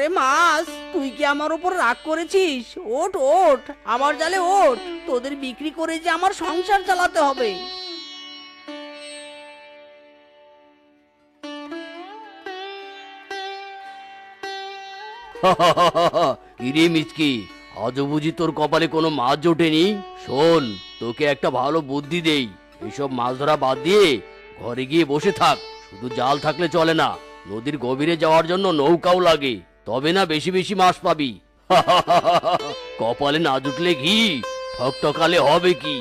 ওরে মাছ, তুই কি আমার উপর রাগ করেছিস? ওঠ ওঠ, আমার জালে ওঠ। তোদের বিক্রি করে যে আমার সংসার চালাতে হবে। ইরে মিচকি, আজও বুঝি তোর কপালে কোনো মাছ জোটেনি? শোন, তোকে একটা ভালো বুদ্ধি দেই। এইসব মাছ ধরা বাদ দিয়ে ঘরে গিয়ে বসে থাক। শুধু জাল থাকলে চলে না, নদীর গভীরে যাওয়ার জন্য নৌকাও লাগে, তবে না বেশি বেশি মাছ পাবি। কপালে না জুটলে ঘি, ঠকঠকালে হবে কি?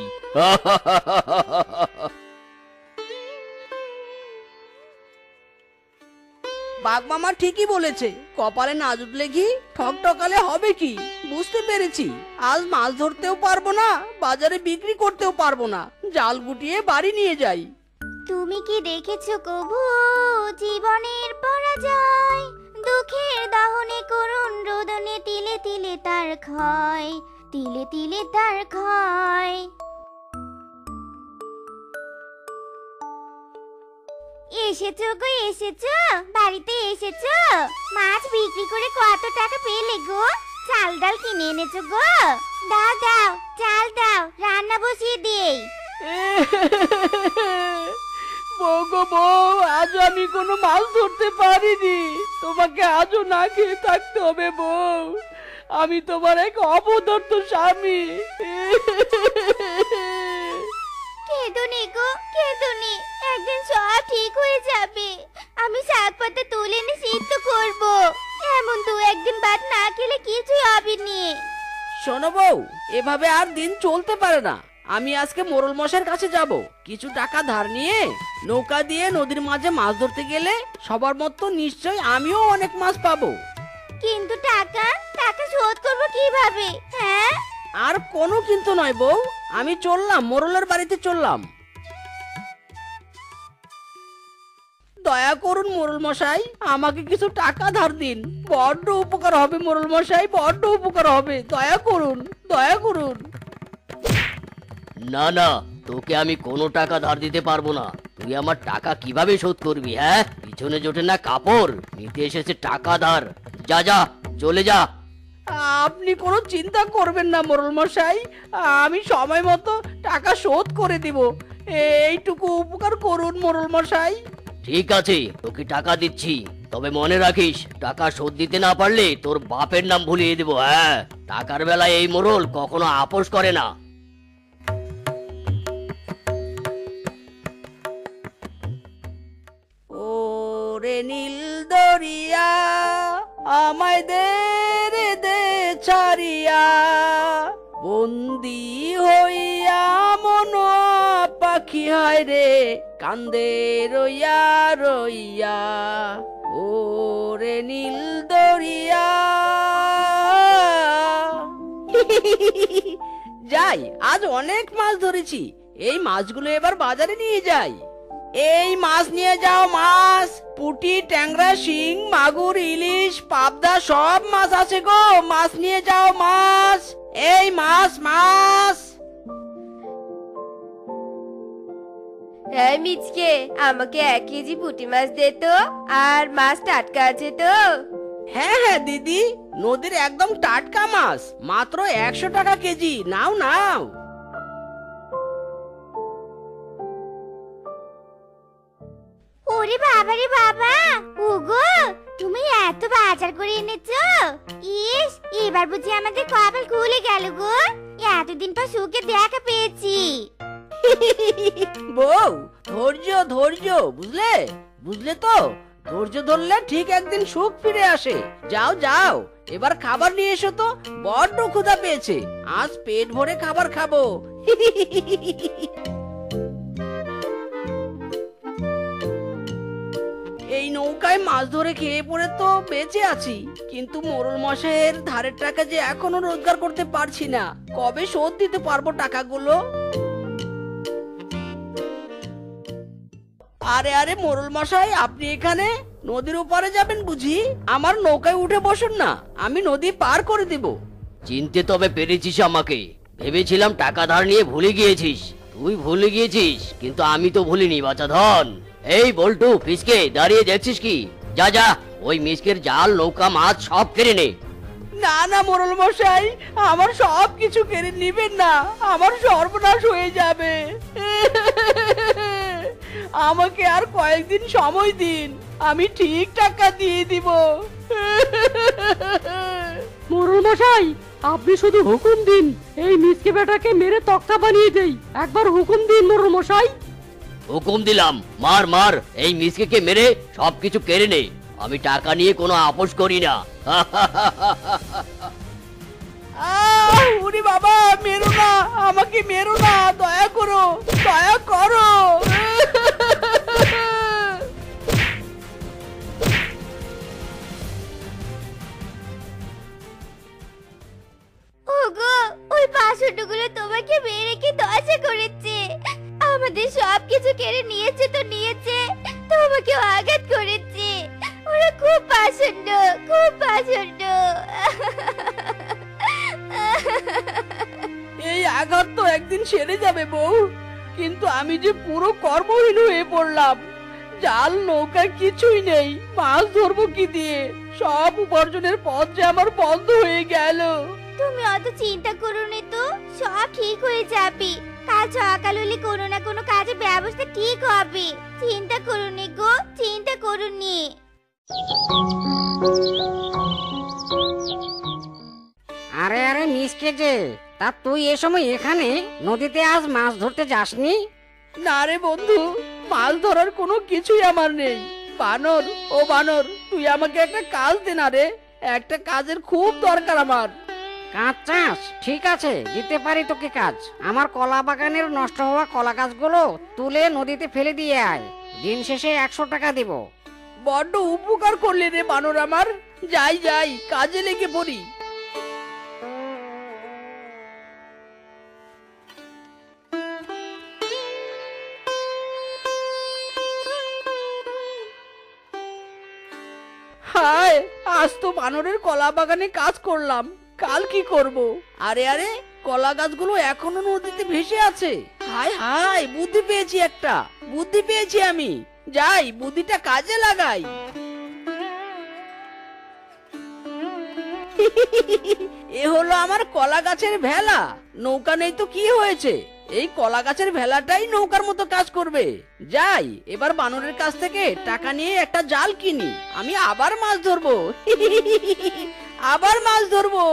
বাঘ মামা ঠিকই বলেছে, কপালে না জুটলে ঘি, ঠকঠকালে হবে কি। বুঝতে পেরেছি, আজ মাছ ধরতেও পারবো না, বাজারে বিক্রি করতেও পারবো না। জাল গুটিয়ে বাড়ি নিয়ে যাই। তুমি কি দেখেছো কভু জীবনের পরাজয়? দুঃখের দহনে করুণ রোদনে তিলে তিলে তার ক্ষয়, তিলে তিলে তার ক্ষয়। এসেছো গো, এসেছো, বাড়িতে এসেছো। মাছ বিক্রি করে কত টাকা পেলে গো? চাল ডাল কিনে এনেছো গো? দাও দাও, চাল দাও, রান্না বসিয়ে দেই। বউ গো বউ, আজ আমি কোনো মাছ ধরতে পারিনি। তোমাকে আজও না খেয়ে থাকতে হবে বউ। আমি তোমার এক অপদার্থ স্বামী। কেঁদুনি গো, কেঁদুনি, একদিন সব ঠিক হয়ে যাবে। আমি শাক পাতা তুলে এনে সিদ্ধ করব। এমন দু একদিন বাদ না খেলে কিছুই হবে নি। শোনো বউ, এভাবে আর দিন চলতে পারে না। আমি আজকে মোড়ল মশাইয়ের কাছে যাব। কিছু টাকা ধার নিয়ে নৌকা দিয়ে নদীর মাঝে মাছ ধরতে গেলে সবার মতো নিশ্চয় আমিও অনেক মাছ পাবো। কিন্তু টাকা টাকা শোধ করব কিভাবে? হ্যাঁ, আর কোনো কিন্তু নয় বউ, আমি চললাম, মোড়লের বাড়িতে চললাম। দয়া করুন মোড়ল মশাই, আমাকে কিছু টাকা ধার দিন। বড্ড উপকার হবে মোড়ল মশাই, বড্ড উপকার হবে। দয়া করুন, দয়া করুন। না না, তোকে আমি কোনো টাকা ধার দিতে পারবো না। তুই আমার টাকা কিভাবে শোধ করবি? হ্যাঁ, পিছনে জোটে না কাপড়, নিতে এসেছে টাকা ধার। যা যা, চলে যা। আপনি কোনো চিন্তা করবেন না মোড়ল মশাই, আমি সময় মতো টাকা শোধ করে দিব। এইটুকু উপকার করুন মোড়ল মশাই। ঠিক আছে, তোকে টাকা দিচ্ছি, তবে মনে রাখিস, টাকা শোধ দিতে না পারলে তোর বাপের নাম ভুলিয়ে দেবো। হ্যাঁ, টাকার বেলায় এই মোড়ল কখনো আপোষ করে না। ওরে নীল দরিয়া, আমায় দে রে দে ছাড়িয়া, বন্দি হইয়া মন পাখি হায় রে, কান্দে রইয়া রইয়া। ওরে নীল দরিয়া। যাই, আজ অনেক মাছ ধরেছি, এই মাছগুলো এবার বাজারে নিয়ে যাই। এই মাছ নিয়ে যাও, মাছ, পুঁটি, ট্যাংরা, শিং, মাগুর, ইলিশ, পাবদা, সব মাছ আছে গো। মাছ নিয়ে যাও, মাছ, এই মাছ, মাছ। হ্যাঁ মিচকে, আমাকে 1 কেজি পুঁটি মাছ দে তো। আর মাছ টাটকা আছে তো? হ্যাঁ হ্যাঁ দিদি, নদীর একদম টাটকা মাছ, মাত্র 100 টাকা কেজি। নাও নাও। ওরে বাবা রে বাবা, ওগো তুমি এত বাজার করে এনেছো? ইস, এবার বুঝি আমাদের কপাল খুলে গেল গো। এতদিন পর সুখে দেখা পেয়েছি। বউ, ধৈর্য ধৈর্য, বুঝলে বুঝলে তো? ধৈর্য ধরলে ঠিক একদিন সুখ ফিরে আসে। যাও যাও, এবার খাবার নিয়ে এসো তো, বড্ড ক্ষুধা পেয়েছে। আজ পেট ভরে খাবার খাবো। এই নৌকায় মাছ ধরে খেয়ে পড়ে তো বেঁচে আছি, কিন্তু মোড়ল মশাইয়ের ধারের টাকা যে এখনো রোজগার করতে পারছি না। কবে শোধ দিতে পারবো টাকাগুলো? আরে আরে মোড়ল মশাই, আপনি এখানে? নদীর ওপারে যাবেন বুঝি? আমার নৌকায় উঠে বসুন না, আমি নদী পার করে দিব। চিনতে তবে পেরেছিস আমাকে। ভেবেছিলাম টাকা ধার নিয়ে ভুলে গিয়েছিস। তুই ভুলে গিয়েছিস, কিন্তু আমি তো ভুলিনি বাছা ধন। এই বল্টু, ফিসকে দাঁড়িয়ে দেখছিস কি? যা যা, ওই মিসকের জাল নৌকা মাছ সব কেড়ে নে। না না মোড়ল মশাই, আমার সব কিছু কেড়ে নিবেন না, আমার সর্বনাশ হয়ে যাবে। আমাকে আর কয়েকদিন সময় দিন, আমি ঠিক টাকা দিয়ে দিব। মোড়ল মশাই, আপনি শুধু হুকুম দিন, এই মিসকে বেটাকে মেরে তক্তা বানিয়ে দেই। একবার হুকুম দিন মোড়ল মশাই। হুকুম দিলাম, মার মার, এই মিসকে মেরে সবকিছু কেড়ে নে। আমি টাকা নিয়ে কোনো আপোষ করি না। উনি বাবা, মেরো না, আমাকে মেরো না, দয়া করো, দয়া করো। ওগো, ওই বাসনগুলো তোমাকে মেরে কি দশা করেছে? আমাদের সব কিছু কেড়ে নিয়েছে তো নিয়েছে, তোমাকেও আঘাত করেছে। ওরা খুব পাষণ্ড, খুব পাষণ্ড। এই আঘাত তো একদিন সেরে যাবে বউ, কিন্তু আমি যে পুরো কর্মহীন হয়ে পড়লাম। জাল নৌকা কিছুই নেই, মাছ ধরবো কি দিয়ে? সব উপার্জনের পথ যে আমার বন্ধ হয়ে গেল। তুমি অত চিন্তা করো না তো, সব ঠিক হয়ে যাবে। কাল সকাল হলে কোনো না কোনো কাজের ব্যবস্থা ঠিক হবে। চিন্তা করো নি গো, চিন্তা করো নি। আরে আরে মিসকে যে, তা তুই এ সময় এখানে নদীতে আজ মাছ ধরতে যাসনি? না রে বন্ধু, মাছ ধরার কোনো কিছুই আমার নেই। বানর, ও বানর, তুই আমাকে একটা কাজ দে না রে, একটা কাজের খুব দরকার আমার। কাজ চাস? ঠিক আছে, দিতে পারি তোকে কাজ। আমার কলা বাগানের নষ্ট হওয়া কলা গাছগুলো তুলে নদীতে ফেলে দিয়ে আয়। দিন শেষে 100 টাকা দিব। বড্ড উপকার করলি রে বানর আমার। যাই যাই, কাজে লেগে পড়ি। হায়, আজ তো বানরের কলা বাগানে কাজ করলাম, কাল কি করব? আরে আরে, কলা গাছগুলো এখনো নদীতে ভেসে আছে। হায় হায়, বুদ্ধি পেয়েছি, একটা বুদ্ধি পেয়েছি আমি। যাই, বুদ্ধিটা কাজে লাগাই। এ হলো আমার কলা গাছের ভেলা। নৌকা নেই তো কি হয়েছে, এই কলা গাছের ভেলাটাই নৌকার মতো কাজ করবে। যাই, এবার বানরের কাছ থেকে টাকা নিয়ে একটা জাল কিনি, আমি আবার মাছ ধরবো। আবার মাছ ধরবো।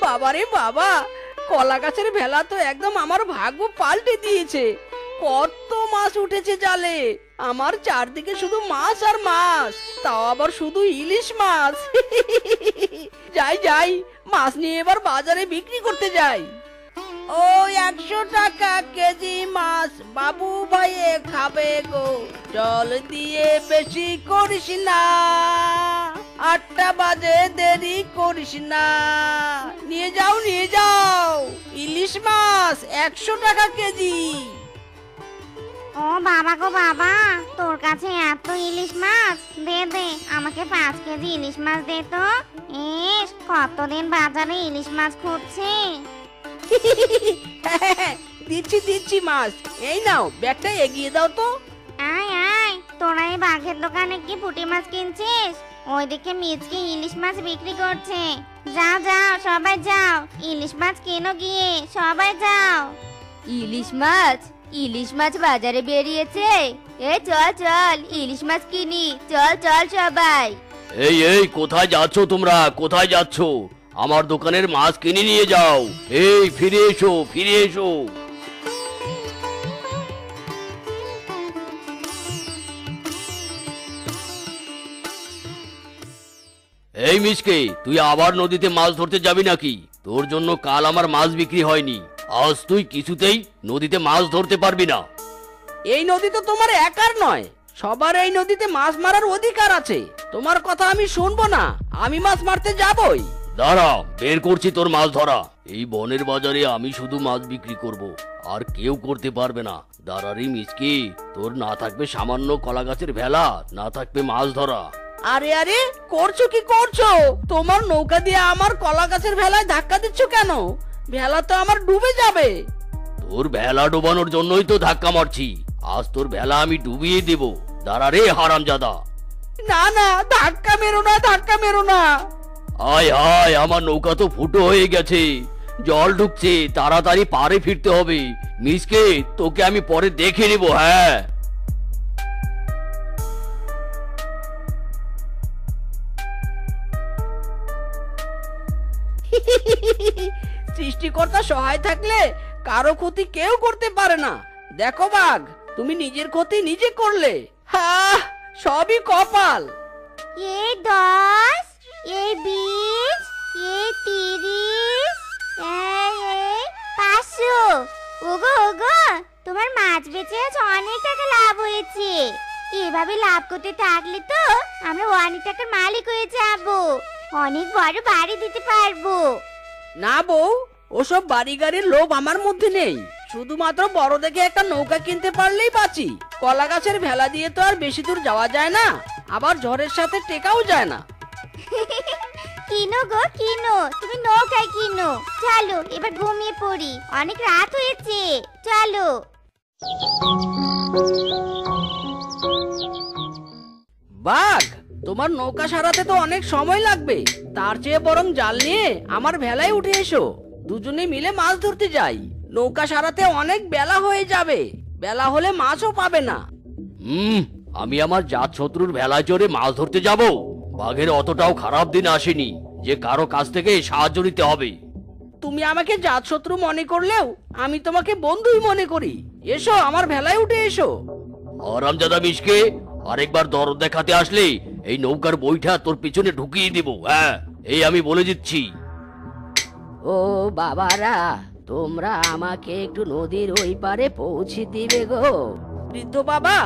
বাবারে বাবা, কলা গাছের ভেলা তো একদম আমার ভাগ্য পাল্টে দিয়েছে। কত মাছ উঠেছে জালে, আমার চারদিকে শুধু মাছ আর মাছ, তাও আবার শুধু ইলিশ মাছ। যাই যাই, মাছ নিয়ে এবার বাজারে বিক্রি করতে যাই। ও 100 টাকা কেজি মাছ বাবু ভাইয়ে খাবে গো, জল দিয়ে বেশি করিস না, 8টা বাজে দেরি করিস না। নিয়ে যাও নিয়ে যাও, ইলিশ মাছ 100 টাকা কেজি। ও বাবা গো বাবা, তোর কাছে এত ইলিশ মাছ? দে দে, আমাকে 5 কেজি ইলিশ মাছ দে তো। ইস, কতদিন বাজারে ইলিশ মাছ খুঁজছি। দিচ্ছি দিচ্ছি মাছ, এই নাও, ব্যাগটা এগিয়ে দাও তো। আয় আয়, তোরা এই বাঘের দোকানে কি পুঁটি মাছ কিনছিস? ওইদিকে মিচকে ইলিশ মাছ বিক্রি করছে। যাও যাও, সবাই যাও, ইলিশ মাছ কেনো গিয়ে, সবাই যাও। ইলিশ মাছ? ইলিশ মাছ বাজারে বেরিয়েছে? এ চল চল, ইলিশ মাছ কিনি, চল চল সবাই। এই এই, কোথায় যাচ্ছ তোমরা? কোথায় যাচ্ছ? আমার দোকানের মাছ কিনে নিয়ে যাও। এই ফিরে এসো, ফিরে এসো। এই মিসকে, তুই আবার নদীতে মাছ ধরতে যাবি নাকি? তোর জন্য কাল আমার মাছ বিক্রি হয়নি, আজ তুই কিছুতেই নদীতে মাছ ধরতে পারবি না। এই নদী তো তোমার একার নয়, সবার এই নদীতে মাছ মারার অধিকার আছে। তোমার কথা আমি শুনবো না, আমি মাছ মারতে যাবই। দাঁড়া, বের করছি তোর মাছ ধরা। এই বনের বাজারে আমি শুধু মাছ বিক্রি করব, আর কেউ করতে পারবে না। দাঁড়া রে মিসকে, তোর না থাকবে সামান্য কলা গাছের ভেলা, না থাকবে মাছ ধরা। আরে আরে, করছো কি করছো? তোমার নৌকা দিয়ে আমার কলা গাছের ভেলায় ধাক্কা দিচ্ছ কেন? ভেলা তো আমার ডুবে যাবে। তোর ভেলা ডোবানোর জন্যই তো ধাক্কা মারছি। আজ তোর ভেলা আমি ডুবিয়ে দেব। দাঁড়া রে হারামজাদা। না না, ধাক্কা মেরো না, ধাক্কা মেরো না। আয় হায়, আমার নৌকা তো ফুটো হয়ে গেছে, জল ঢুকছে, তাড়াতাড়ি পারে ফিরতে হবে। মিসকে, তোকে আমি পরে দেখে নেব। হ্যাঁ, সৃষ্টিকর্তা সহায় থাকলে কারো ক্ষতি কেউ করতে পারে না। দেখো বাঘ, তুমি নিজের ক্ষতি নিজে করলে। হা, সবই কপাল। এই 10, এই 20, এই 30, এই 500। ওগো ওগো, তোমার মাছ বেচে আজ অনেক টাকা লাভ হয়েছে। এভাবে লাভ করতে থাকলে তো আমরা অনেক টাকার মালিক হয়ে যাব, অনেক বড় বাড়ি দিতে পারবো। না বউ, ওসব বাড়ি গাড়ির লোভ আমার মধ্যে নেই। শুধুমাত্র বড় দেখে একটা নৌকা কিনতে পারলেই বাঁচি। কলা গাছের ভেলা দিয়ে তো আর বেশি দূর যাওয়া যায় না, আবার ঝড়ের সাথে টেকাও যায় না। কিনো গো কিনো, তুমি নৌকায় কিনো। চলো এবার ঘুমিয়ে পড়ি, অনেক রাত হয়েছে। চলো। বাঘ, তোমার নৌকা সারাতে তো অনেক সময় লাগবে। তার চেয়ে বরং জাল নিয়ে আমার ভেলায় উঠে এসো, দুজনে মিলে মাছ ধরতে যাই। নৌকা সারাতে অনেক বেলা হয়ে যাবে, বেলা হলে মাছও পাবে না। আমি আমার জাত শত্রুর ভেলায় চড়ে মাছ ধরতে যাব? বাঘের অতটাও খারাপ দিন আসেনি যে কারো কাছ থেকে সাহায্য নিতে হবে। তুমি আমাকে জাত শত্রু মনে করলেও আমি তোমাকে বন্ধুই মনে করি। এসো, আমার ভেলায় উঠে এসো। হারামজাদা মিসকে, আরেকবার দরদ দেখাতে আসলে এই নৌকার বইটা তোর পিছনে ঢুকিয়ে দিব। হ্যাঁ, এই আমি বলে দিচ্ছি। ও বাবারা, তোমরা আমাকে একটু নদীর ওই পারে পৌঁছে দিবে গো। বৃদ্ধ বাবা,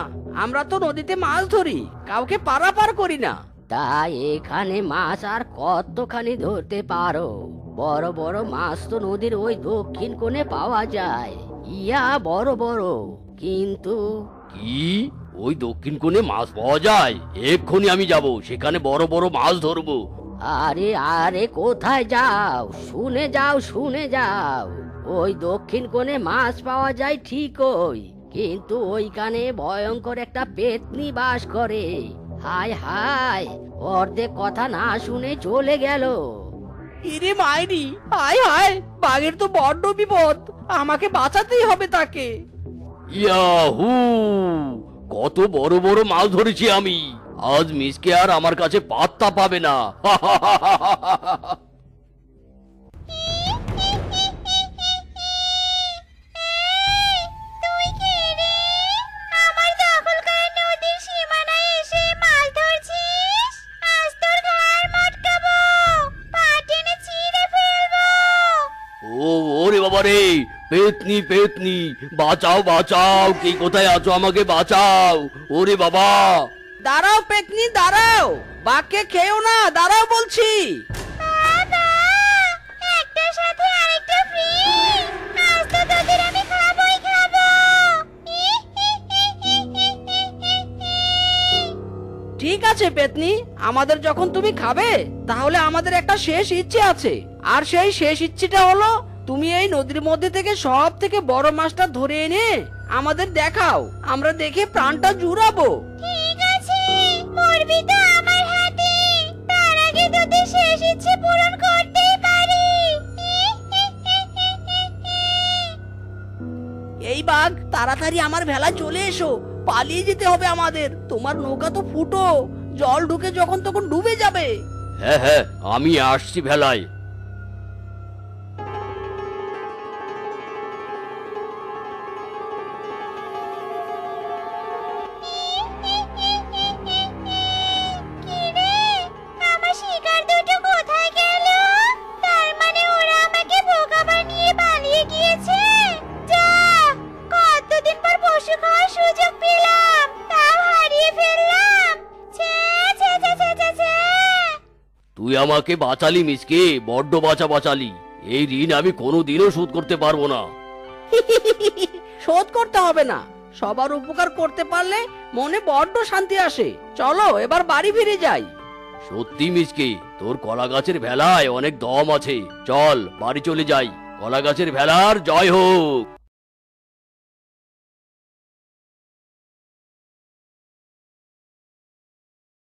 আমরা তো নদীতে মাছ ধরি, কাউকে পারাপার করি না। তাই এখানে মাছ আর কতখানি ধরতে পারো? বড় বড় মাছ তো নদীর ওই দক্ষিণ কোণে পাওয়া যায়, ইয়া বড় বড়। কিন্তু কি ওই দক্ষিণ কোণে মাছ পাওয়া যায়? এক্ষুনি আমি যাব, সেখানে বড় বড় মাছ ধরবো। আরে আরে, কোথায় যাও? শুনে যাও, শুনে যাও। ওই দক্ষিণ কোণে মাছ পাওয়া যায় ঠিকই, কিন্তু ওইখানে ভয়ঙ্কর একটা পেতনি বাস করে। হায় হায়, অর্ধেক কথা না শুনে চলে গেল। ইরে মাইরি, হায় হায়, বাঘের তো বড্ড বিপদ, আমাকে বাঁচাতেই হবে তাকে। ইয়াহু, কত বড় বড় মাছ ধরেছি আমি। আজ মিসকে আর আমার কাছে পাত্তা পাবে না। তুই কে রে? আমার দখল করা নদীর সীমানায় এসে মাছ ধরছিস? আজ তোর ঘাড় মটকাবো, পা টেনে ছিঁড়ে ফেলবো। ওরে বাবা রে, পেতনি পেতনি, বাঁচাও বাঁচাও, কে কোথায় আছো? আমাকে বাঁচাও। ওরে বাবা। দাঁড়াও পেতনি, দাঁড়াও, বাঘকে খেও না, দাঁড়াও বলছি। বাবা, একটার সাথে আরেকটা ফ্রি। আজ তো তোদের আমি খাবোই খাবো। ঠিক আছে পেতনি, আমাদের যখন তুমি খাবে, তাহলে আমাদের একটা শেষ ইচ্ছে আছে। আর সেই শেষ ইচ্ছেটা হলো, তুমি এই নদীর মধ্যে থেকে সব থেকে বড় মাছটা ধরে এনে আমাদের দেখাও, আমরা দেখে প্রাণটা জুড়াবো। ঠিক আছে, মরবি তো আমার হাতে। তার আগে তোদের শেষ ইচ্ছে পূরণ করতেই পারি। এই বাঘ, তাড়াতাড়ি আমার ভেলায় চলে এসো, পালিয়ে যেতে হবে আমাদের। তোমার নৌকা তো ফুটো, জল ঢুকে যখন তখন ডুবে যাবে। হ্যাঁ হ্যাঁ, আমি আসছি ভেলায়। কিরে, আমার শিকার দুটো কোথায় গেল? তার মানে ওরা আমাকে বোকা বানিয়ে পালিয়ে গিয়েছে। যা, কতদিন পর পশু খাওয়ার সুযোগ পেলাম, তাও হারিয়ে ফেললাম। ছে ছে ছে ছে ছে ছে। তুই আমাকে বাঁচালি মিসকে, বড্ড বাঁচালি। এই ঋণ আমি কোনোদিনও শোধ করতে পারবো না। শোধ করতে হবে না, সবার উপকার করতে পারলে মনে বড্ড শান্তি আসে। চলো এবার বাড়ি ফিরে যাই। সত্যি মিচকে, তোর কলা গাছের ভেলায় অনেক দম আছে। চল বাড়ি চলে যাই। কলা গাছের ভেলার জয় হোক।